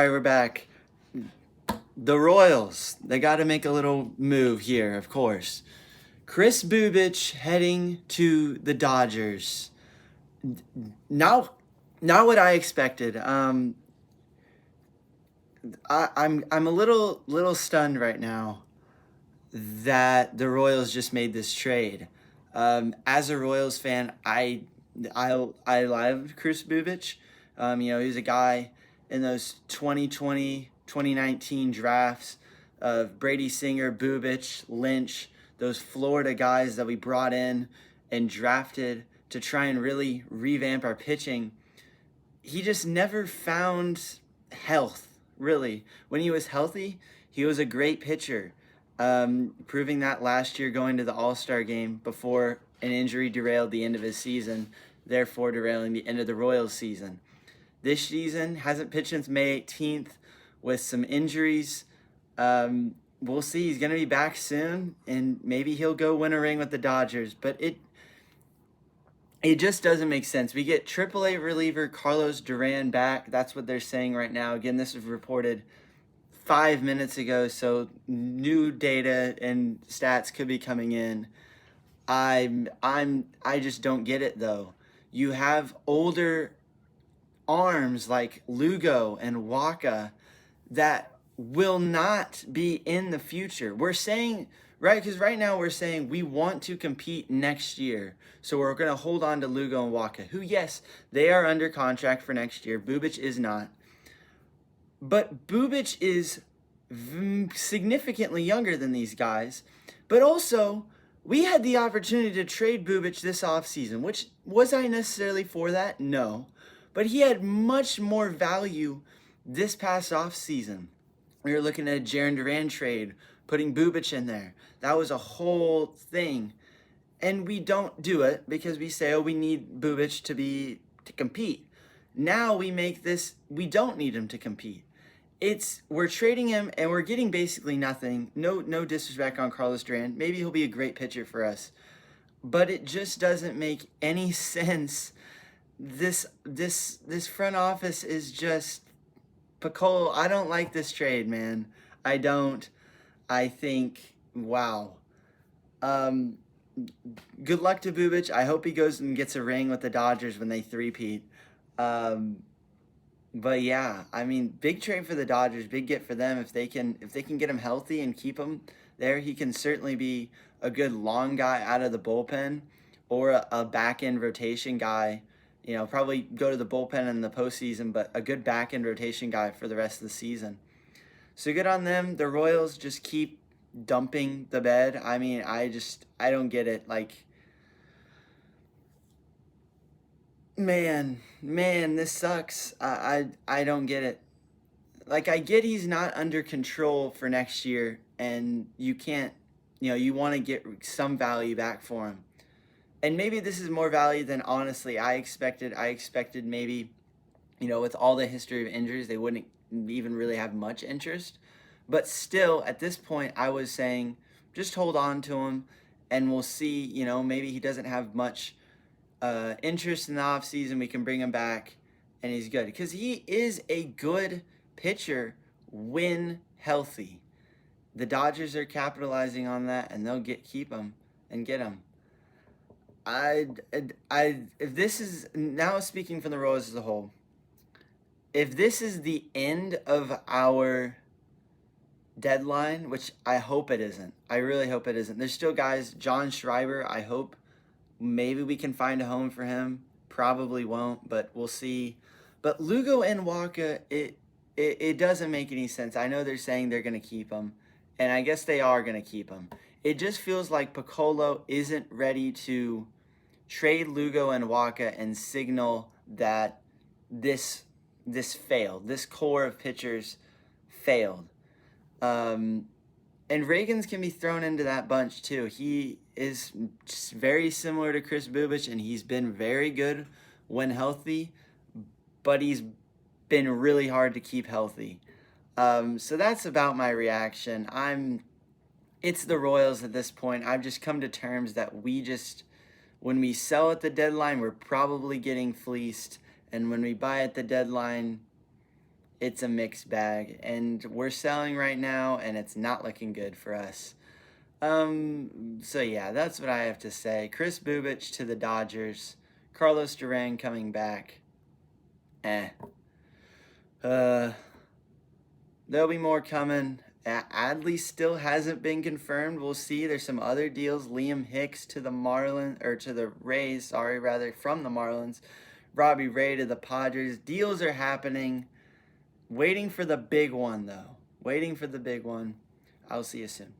All right, we're back. The Royals, they got to make a little move here, of course. Kris Bubic heading to the Dodgers. Not, not what I expected. I'm a little stunned right now that the Royals just made this trade. As a Royals fan, I loved Kris Bubic. He was a guy in those 2020, 2019 drafts of Brady Singer, Bubic, Lynch, those Florida guys that we brought in and drafted to try and really revamp our pitching. He just never found health, really. When he was healthy, he was a great pitcher, proving that last year going to the All-Star game before an injury derailed the end of his season, therefore derailing the end of the Royals season. This season, hasn't pitched since May 18th with some injuries. We'll see. He's going to be back soon, and maybe he'll go win a ring with the Dodgers. But it just doesn't make sense. We get AAA reliever Carlos Duran back. That's what they're saying right now. Again, this was reported 5 minutes ago, so new data and stats could be coming in. I just don't get it though. You have older arms like Lugo and Waka that will not be in the future. We're saying, right, because right now we're saying we want to compete next year. So we're going to hold on to Lugo and Waka, who, yes, they are under contract for next year. Bubic is not. But Bubic is significantly younger than these guys. But also, we had the opportunity to trade Bubic this offseason, which was I necessarily for that? No. But he had much more value this past offseason. We were looking at a Jarren Duran trade, putting Bubic in there. That was a whole thing. And we don't do it because we say, oh, we need Bubic to compete. Now we make this, we don't need him to compete. We're trading him and we're getting basically nothing. No disrespect on Carlos Duran. Maybe he'll be a great pitcher for us. But it just doesn't make any sense. This front office is just Piccolo. I don't like this trade, man. I don't. I think, wow. Good luck to Bubic. I hope he goes and gets a ring with the Dodgers when they three-peat. But yeah, I mean, big trade for the Dodgers, big get for them. If they can get him healthy and keep him there, he can certainly be a good long guy out of the bullpen or a back-end rotation guy. Probably go to the bullpen in the postseason, but a good back-end rotation guy for the rest of the season. So good on them. The Royals just keep dumping the bed. I mean, I don't get it. Like, man, this sucks. I don't get it. Like, I get he's not under control for next year, and you can't, you want to get some value back for him. And maybe this is more value than honestly I expected. I expected maybe, with all the history of injuries, they wouldn't even really have much interest. But still, at this point, I was saying, just hold on to him, and we'll see, maybe he doesn't have much interest in the offseason. We can bring him back, and he's good. Because he is a good pitcher when healthy. The Dodgers are capitalizing on that, and they'll keep him and get him. If this is, now speaking from the Royals as a whole, if this is the end of our deadline, which I hope it isn't, I really hope it isn't. There's still guys, John Schreiber, I hope maybe we can find a home for him. Probably won't, but we'll see. But Lugo and Waka, it doesn't make any sense. I know they're saying they're going to keep him, and I guess they are going to keep him. It just feels like Piccolo isn't ready to trade Lugo and Waka and signal that this failed. This core of pitchers failed. And Reagans can be thrown into that bunch too. He is very similar to Kris Bubic, and he's been very good when healthy, but he's been really hard to keep healthy. So that's about my reaction. It's the Royals at this point. I've just come to terms that when we sell at the deadline, we're probably getting fleeced. And when we buy at the deadline, it's a mixed bag, and we're selling right now, and it's not looking good for us. So yeah, that's what I have to say. Kris Bubic to the Dodgers. Carlos Duran coming back. Uh, there'll be more coming. Adley still hasn't been confirmed. We'll see. There's some other deals. Liam Hicks to the to the Rays, from the Marlins. Robbie Ray to the Padres. Deals are happening. Waiting for the big one, though. Waiting for the big one. I'll see you soon.